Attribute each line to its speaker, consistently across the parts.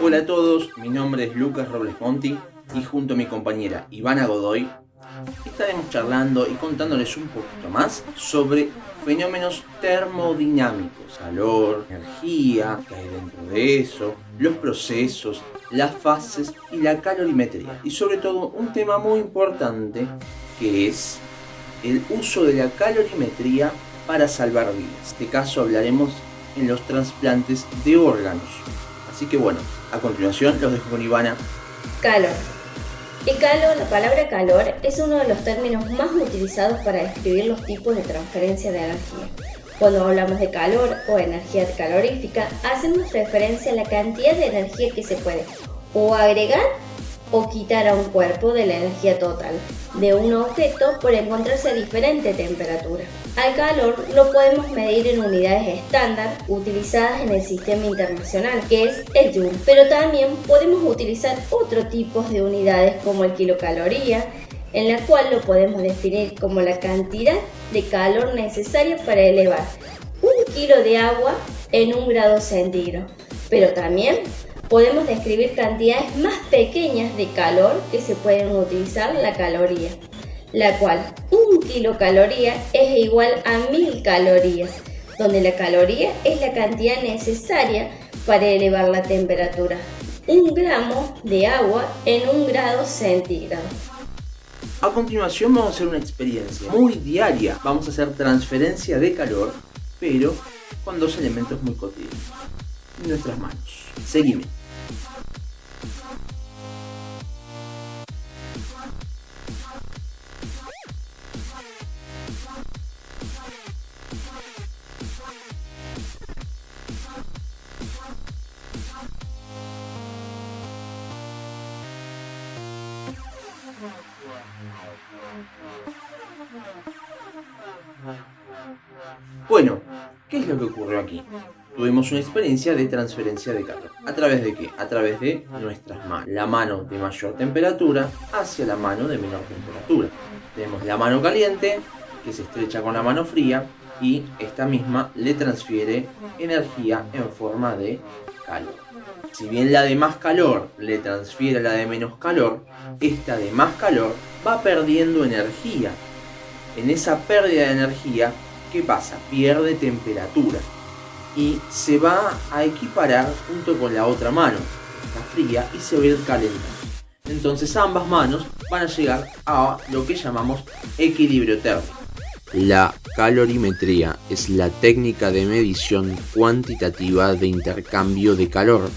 Speaker 1: Hola a todos, mi nombre es Lucas Robles Monti y junto a mi compañera Ivana Godoy estaremos charlando y contándoles un poquito más sobre fenómenos termodinámicos, calor, energía, qué hay dentro de eso, los procesos, las fases y la calorimetría. Y sobre todo un tema muy importante que es el uso de la calorimetría para salvar vidas. En este caso hablaremos en los trasplantes de órganos. Así que bueno, a continuación los dejo con Ivana.
Speaker 2: Calor. La palabra calor es uno de los términos más utilizados para describir los tipos de transferencia de energía. Cuando hablamos de calor o energía calorífica, hacemos referencia a la cantidad de energía que se puede o agregar o quitar a un cuerpo de la energía total de un objeto por encontrarse a diferente temperatura. Al calor lo podemos medir en unidades estándar utilizadas en el sistema internacional, que es el Joule, pero también podemos utilizar otro tipo de unidades como el kilocaloría, en la cual lo podemos definir como la cantidad de calor necesaria para elevar 1 kilo de agua en 1 grado centígrado, pero también podemos describir cantidades más pequeñas de calor que se pueden utilizar la caloría, la cual 1 kilocaloría es igual a 1000 calorías, donde la caloría es la cantidad necesaria para elevar la temperatura 1 gramo de agua en 1 grado centígrado.
Speaker 1: A continuación vamos a hacer una experiencia muy diaria. Vamos a hacer transferencia de calor, pero con dos elementos muy cotidianos en nuestras manos. Seguime. Bueno, ¿qué es lo que ocurrió aquí? Tuvimos una experiencia de transferencia de calor. ¿A través de qué? A través de nuestras manos. La mano de mayor temperatura hacia la mano de menor temperatura. Tenemos la mano caliente que se estrecha con la mano fría y esta misma le transfiere energía en forma de calor. Si bien la de más calor le transfiere a la de menos calor, esta de más calor va perdiendo energía. En esa pérdida de energía, ¿qué pasa? Pierde temperatura y se va a equiparar junto con la otra mano, está fría, y se va a ir calentando. Entonces ambas manos van a llegar a lo que llamamos equilibrio térmico.
Speaker 3: La calorimetría es la técnica de medición cuantitativa de intercambio de calor.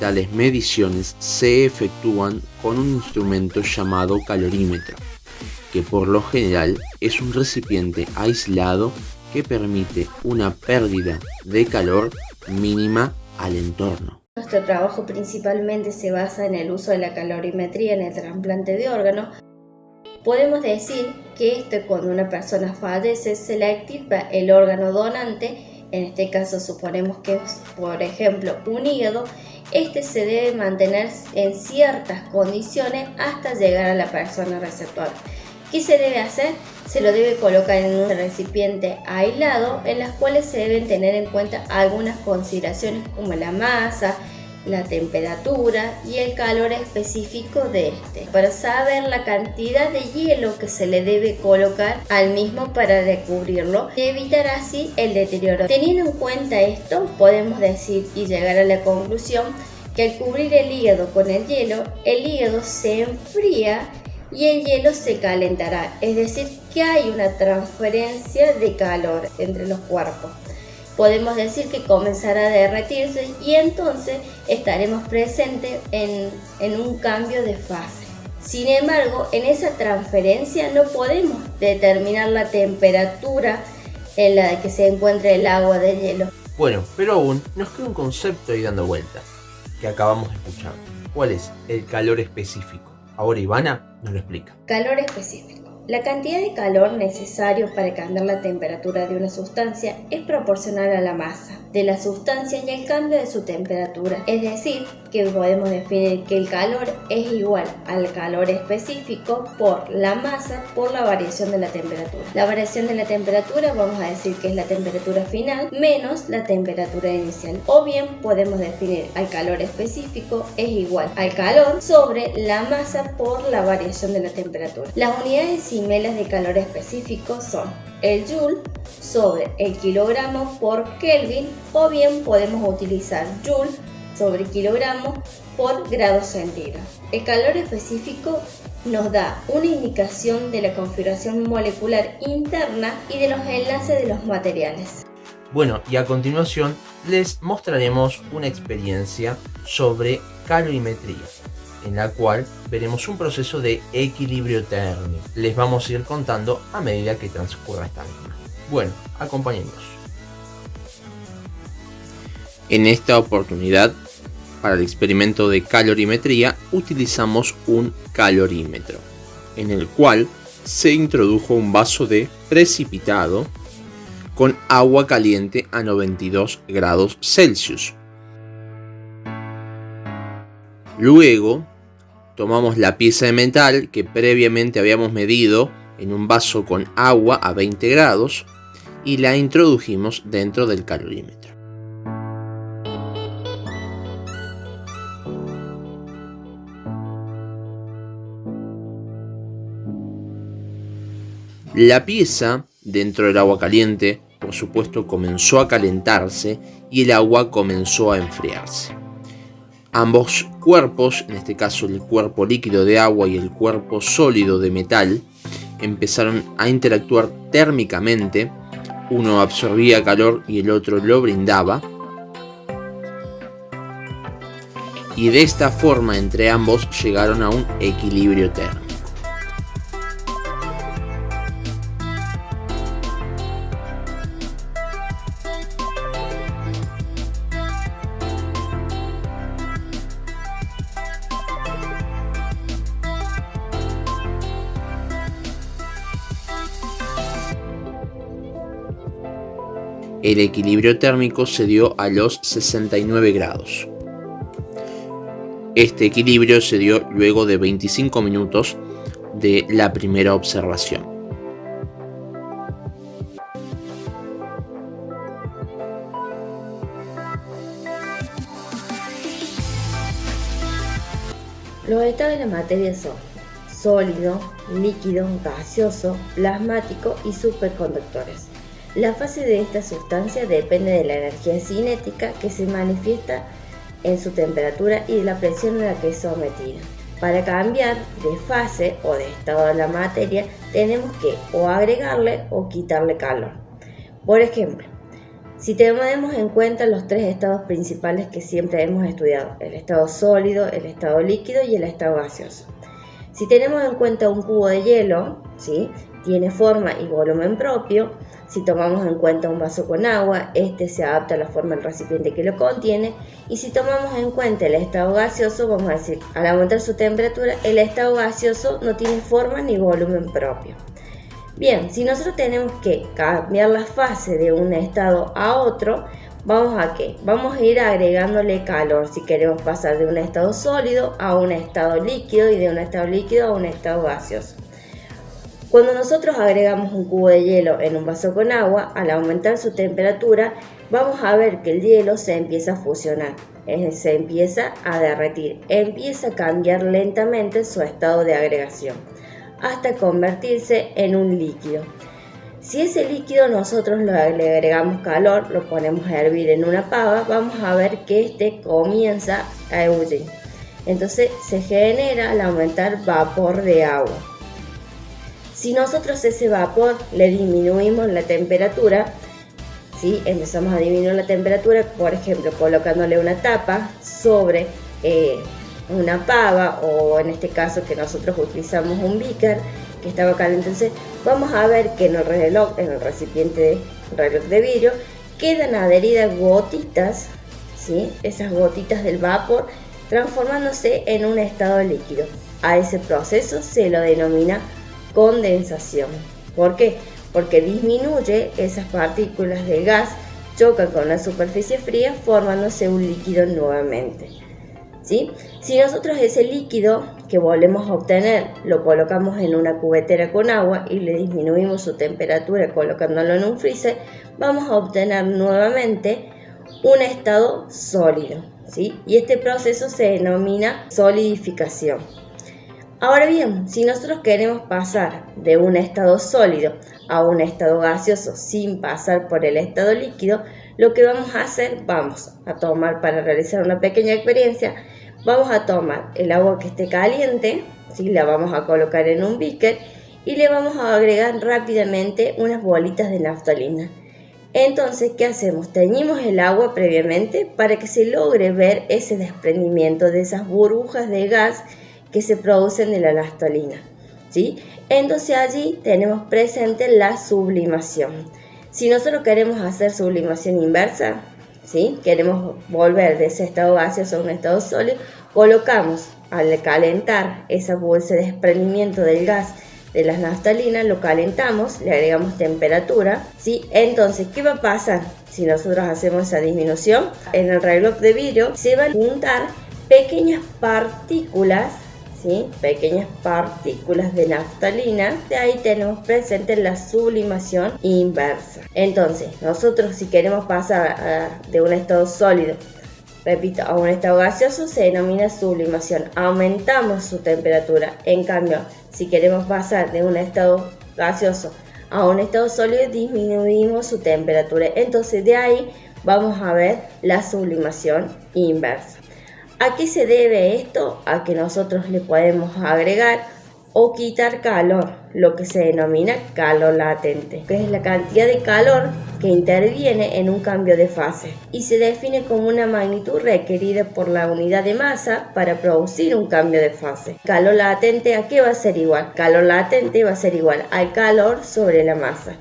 Speaker 3: Tales mediciones se efectúan con un instrumento llamado calorímetro, que por lo general es un recipiente aislado que permite una pérdida de calor mínima al entorno.
Speaker 2: Nuestro trabajo principalmente se basa en el uso de la calorimetría en el trasplante de órganos. Podemos decir que cuando una persona fallece se le activa el órgano donante. En este caso suponemos que es, por ejemplo, un hígado. Se debe mantener en ciertas condiciones hasta llegar a la persona receptora. ¿Qué se debe hacer? Se lo debe colocar en un recipiente aislado, en las cuales se deben tener en cuenta algunas consideraciones como la masa, la temperatura y el calor específico de para saber la cantidad de hielo que se le debe colocar al mismo para recubrirlo y evitar así el deterioro. Teniendo en cuenta esto, podemos decir y llegar a la conclusión que al cubrir el hígado con el hígado se enfría y el hielo se calentará, es decir, que hay una transferencia de calor entre los cuerpos. Podemos decir que comenzará a derretirse y entonces estaremos presentes en un cambio de fase. Sin embargo, en esa transferencia no podemos determinar la temperatura en la que se encuentra el agua del hielo.
Speaker 1: Bueno, pero aún nos queda un concepto ahí dando vueltas que acabamos de escuchar. ¿Cuál es el calor específico? Ahora Ivana nos lo explica.
Speaker 2: Calor específico. La cantidad de calor necesario para cambiar la temperatura de una sustancia es proporcional a la masa de la sustancia y el cambio de su temperatura. Es decir, que podemos definir que el calor es igual al calor específico por la masa por la variación de la temperatura. La variación de la temperatura vamos a decir que es la temperatura final menos la temperatura inicial. O bien podemos definir al calor específico es igual al calor sobre la masa por la variación de la temperatura. Las unidades decimelas de calor específico son el joule sobre el kilogramo por Kelvin, o bien podemos utilizar joule sobre kilogramo por grado centígrado. El calor específico nos da una indicación de la configuración molecular interna y de los enlaces de los materiales.
Speaker 1: Bueno, y a continuación les mostraremos una experiencia sobre calorimetría, en la cual veremos un proceso de equilibrio térmico. Les vamos a ir contando a medida que transcurra esta misma. Bueno, acompáñennos.
Speaker 3: En esta oportunidad, para el experimento de calorimetría, utilizamos un calorímetro, en el cual se introdujo un vaso de precipitado con agua caliente a 92 grados Celsius. Luego, tomamos la pieza de metal que previamente habíamos medido en un vaso con agua a 20 grados y la introdujimos dentro del calorímetro. La pieza dentro del agua caliente, por supuesto, comenzó a calentarse y el agua comenzó a enfriarse. Ambos cuerpos, en este caso el cuerpo líquido de agua y el cuerpo sólido de metal, empezaron a interactuar térmicamente. Uno absorbía calor y el otro lo brindaba. Y de esta forma entre ambos llegaron a un equilibrio térmico. El equilibrio térmico se dio a los 69 grados. Este equilibrio se dio luego de 25 minutos de la primera observación.
Speaker 2: Los estados de la materia son sólido, líquido, gaseoso, plasmático y superconductores. La fase de esta sustancia depende de la energía cinética que se manifiesta en su temperatura y de la presión a la que es sometida. Para cambiar de fase o de estado de la materia tenemos que o agregarle o quitarle calor. Por ejemplo, si tenemos en cuenta los tres estados principales que siempre hemos estudiado, el estado sólido, el estado líquido y el estado gaseoso. Si tenemos en cuenta un cubo de hielo, ¿sí?, tiene forma y volumen propio. Si tomamos en cuenta un vaso con agua, este se adapta a la forma del recipiente que lo contiene. Y si tomamos en cuenta el estado gaseoso, vamos a decir, al aumentar su temperatura, el estado gaseoso no tiene forma ni volumen propio. Bien, si nosotros tenemos que cambiar la fase de un estado a otro, ¿vamos a qué? Vamos a ir agregándole calor si queremos pasar de un estado sólido a un estado líquido y de un estado líquido a un estado gaseoso. Cuando nosotros agregamos un cubo de hielo en un vaso con agua, al aumentar su temperatura, vamos a ver que el hielo se empieza a fusionar, se empieza a derretir, empieza a cambiar lentamente su estado de agregación, hasta convertirse en un líquido. Si ese líquido nosotros le agregamos calor, lo ponemos a hervir en una pava, vamos a ver que este comienza a ebullir. Entonces se genera al aumentar vapor de agua. Si nosotros ese vapor le disminuimos la temperatura, ¿sí?, empezamos a disminuir la temperatura, por ejemplo, colocándole una tapa sobre una pava, o en este caso que nosotros utilizamos un beaker que estaba caliente, entonces vamos a ver que en el reloj, en el recipiente de reloj de vidrio, quedan adheridas gotitas, ¿sí?, esas gotitas del vapor transformándose en un estado líquido. A ese proceso se lo denomina condensación. ¿Por qué? Porque disminuye esas partículas de gas, chocan con la superficie fría formándose un líquido nuevamente. ¿Sí? Si nosotros ese líquido que volvemos a obtener lo colocamos en una cubetera con agua y le disminuimos su temperatura colocándolo en un freezer, vamos a obtener nuevamente un estado sólido, ¿sí? Y este proceso se denomina solidificación. Ahora bien, si nosotros queremos pasar de un estado sólido a un estado gaseoso sin pasar por el estado líquido, lo que vamos a hacer, vamos a tomar, para realizar una pequeña experiencia, vamos a tomar el agua que esté caliente, ¿sí? La vamos a colocar en un beaker y le vamos a agregar rápidamente unas bolitas de naftalina. Entonces, ¿qué hacemos? Teñimos el agua previamente para que se logre ver ese desprendimiento de esas burbujas de gas que se producen de la naftalina, ¿sí? Entonces allí tenemos presente la sublimación. Si nosotros queremos hacer sublimación inversa, ¿sí? Queremos volver de ese estado gaseoso a un estado sólido, colocamos al calentar ese desprendimiento del gas de las naftalinas, lo calentamos, le agregamos temperatura, ¿sí? Entonces, ¿qué va a pasar si nosotros hacemos esa disminución? En el reloj de vidrio se van a juntar pequeñas partículas, ¿sí? Pequeñas partículas de naftalina. De ahí tenemos presente la sublimación inversa. Entonces, nosotros si queremos pasar de un estado sólido, repito, a un estado gaseoso, se denomina sublimación. Aumentamos su temperatura. En cambio, si queremos pasar de un estado gaseoso a un estado sólido, disminuimos su temperatura. Entonces, de ahí vamos a ver la sublimación inversa. ¿A qué se debe esto? A que nosotros le podemos agregar o quitar calor, lo que se denomina calor latente, que es la cantidad de calor que interviene en un cambio de fase y se define como una magnitud requerida por la unidad de masa para producir un cambio de fase. Calor latente, ¿a qué va a ser igual? Calor latente va a ser igual al calor sobre la masa.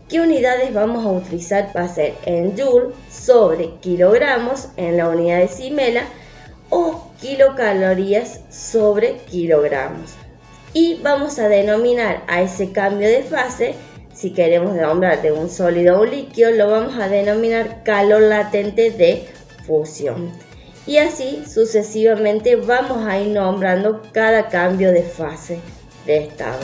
Speaker 2: ¿Qué unidades vamos a utilizar? Va a ser en joule sobre kilogramos en la unidad de Simela o kilocalorías sobre kilogramos. Y vamos a denominar a ese cambio de fase, si queremos nombrar de un sólido a un líquido, lo vamos a denominar calor latente de fusión. Y así sucesivamente vamos a ir nombrando cada cambio de fase de estado.